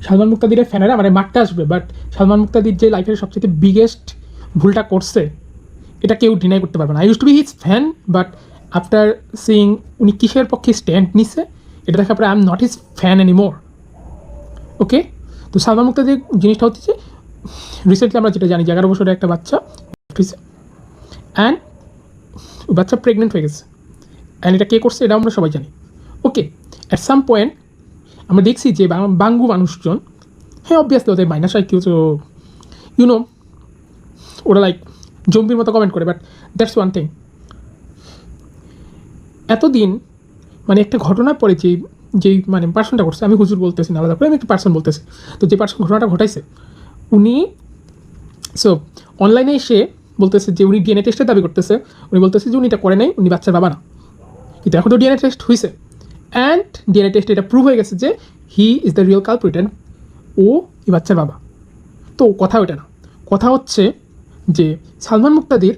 সালমান মুক্তাদিরের ফ্যানেরা মানে মারতে আসবে, বাট সালমান মুক্তাদির যে লাইফের সবচেয়ে বিগেস্ট ভুলটা করছে এটা কেউ ডিনাই করতে পারবে না। I use to be his fan, but after seeing উনি কিসের পক্ষে স্ট্যান্ড নিচ্ছে এটা দেখার পরে I am not his fan anymore. Okay, তো সালমান মুক্তাদির জিনিসটা হচ্ছে রিসেন্টলি আমরা যেটা জানি যে 11 বছরের একটা বাচ্চা হয়েছে অ্যান্ড বাচ্চা প্রেগনেন্ট হয়ে গেছে, অ্যান্ড এটা কে করছে এটা আমরা সবাই জানি। ওকে, অ্যাট সাম পয়েন্ট আমরা দেখছি যে বাঙ্গু মানুষজন, হ্যাঁ অবভিয়াসলি ওদের মাইনাস আইকিউ, তো ইউনো ওরা লাইক জম্বির মতো কমেন্ট করে, বাট দ্যাটস ওয়ান থিং। এতদিন মানে একটা ঘটনার পরে যেই মানে পার্সনটা করছে, আমি হুজুর বলতেছি না, আলাদা করে আমি একটা পার্সন বলতেছি, তো যে পার্সন ঘটনাটা ঘটাইছে উনি সো অনলাইনে এসে বলতেছে যে উনি ডিএনএ টেস্টের দাবি করতেছে, উনি বলতেছে যে উনি এটা করে নাই, উনি বাচ্চার বাবা না। কিন্তু এখন তো ডিএনএ টেস্ট হয়েছে অ্যান্ড ডিএনএ টেস্টে এটা প্রুভ হয়ে গেছে যে he is the real culprit and ও এই বাচ্চার বাবা। তো কথা ওইটা না, কথা হচ্ছে যে সালমান মুক্তাদির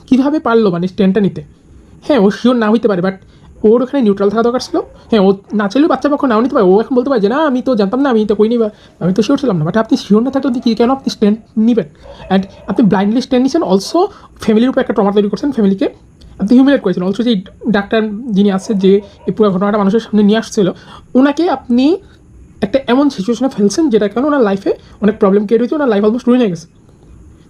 কীভাবে পারলো মানে স্ট্যান্ডটা নিতে। হ্যাঁ ও শিওর না হইতে পারে, বাট ওর ওখানে নিউট্রাল থাকা দরকার ছিল। হ্যাঁ ও না চাইলেও বাচ্চা পক্ষ নাও নিতে পারে, ও এখন বলতে পারে যে না আমি তো জানতাম না, আমি তো কইনি, বা আমি তো শিওর ছিলাম না। বাট আপনি শিওর না থাকলে কি কেন আপনি স্ট্যান্ড নেবেন? অ্যান্ড আপনি ব্লাইন্ডলি স্ট্যান্ড নিচ্ছেন, অলসো ফ্যামিলির উপর একটা ট্রমা তৈরি করছেন, ফ্যামিলিকে আপনি হিউমিলেট করেছেন। অলসো যে ডাক্তার যিনি আছে যে এই পুরো ঘটনাটা মানুষের সামনে নিয়ে আসছিল, ওনাকে আপনি একটা এমন সিচুয়েশনে ফেলছেন যেটা কারণে ওনার লাইফে অনেক প্রবলেম ক্রিয়েট হয়েছে, ওনার লাইফ অলমোস্ট রুইন হয়ে গেছে।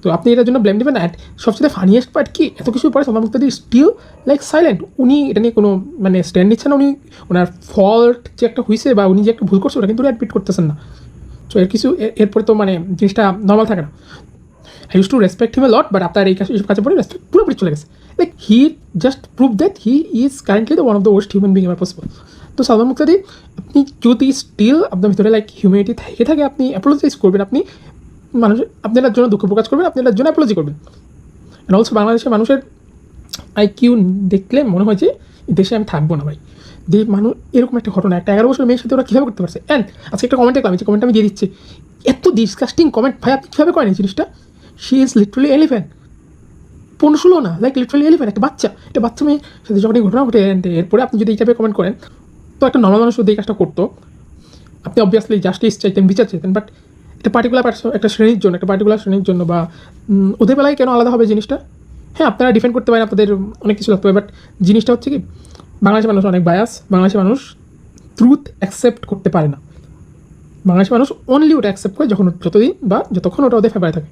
তো আপনি এটার জন্য ব্লেম দেবেন। অ্যান্ড সবচেয়ে ফানিয়েস্ট পার্ট কি, এত কিছু পরে সালমান মুক্তাদি স্টিল লাইক সাইলেন্ট, উনি এটা নিয়ে কোনো মানে স্ট্যান্ড নিচ্ছেন না, উনি ওনার ফল্ট যে একটা হয়েছে বা উনি যে একটা ভুল করছে ওটা কিন্তু অ্যাডমিট করতেছেন না। তো এরপরে তো মানে জিনিসটা নর্মাল থাকে না। I use to respect him A lot, but আপনার এই কাছে পরে রেসপেক্ট পুরোপুরি চলে গেছে। Like he just prove that he is currently the one of the worst human being ever possible. তো সালমান মুক্তাদি আপনি যদি স্টিল আপনার ভিতরে লাইক হিউম্যানিটি থেকে থাকে, আপনি অ্যাপোলোজাইজ করবেন, আপনি আপনার জন্য দুঃখ প্রকাশ করবেন, আপনার জন্য অ্যাপোলজি করবেন। অ্যান্ড অলসো বাংলাদেশের মানুষের আইকিউ দেখলে মনে হয় যে দেশে আমি থাকবো না ভাই। যে মানুষ এরকম একটা ঘটনা, একটা 11 বছর মেয়ের সাথে ওরা কীভাবে করতে পারছে। অ্যান্ড আজকে একটা কমেন্ট দেখলাম, যে কমেন্ট আমি দিয়ে দিচ্ছি, এত ডিসকাস্টিং কমেন্ট ভাই, আপনি কীভাবে করেন এই জিনিসটা? শি ইজ লিটারালি এলিফ্যান্ট, 15-16 না, লাইক লিটারালি এলিফ্যান্ট, একটা বাচ্চা মেয়ের সাথে যখন এই ঘটনা ঘটে, এরপরে আপনি যদি এই টাইপের কমেন্ট করেন, তো একটা নর্মাল মানুষ যদি এই কাজটা করতো, আপনি অবভিয়াসলি জাস্টিস চাইতেন, বিচার চাইতেন, বাট একটা পার্টিকুলার একটা শ্রেণীর জন্য, একটা পার্টিকুলার শ্রেণীর জন্য বা ওদের বেলায় কেন আলাদা হবে জিনিসটা? হ্যাঁ আপনারা ডিফেন্ড করতে পারেন, আপনাদের অনেক কিছু লাগতে পারে, বাট জিনিসটা হচ্ছে কি, বাংলাদেশের মানুষ অনেক বায়াস, বাংলাদেশের মানুষ ট্রুথ অ্যাকসেপ্ট করতে পারে না। বাংলাদেশের মানুষ অনলি ওটা অ্যাকসেপ্ট করে যখন যতদিন বা যতক্ষণ ওটা ওদের ফেভারে থাকে।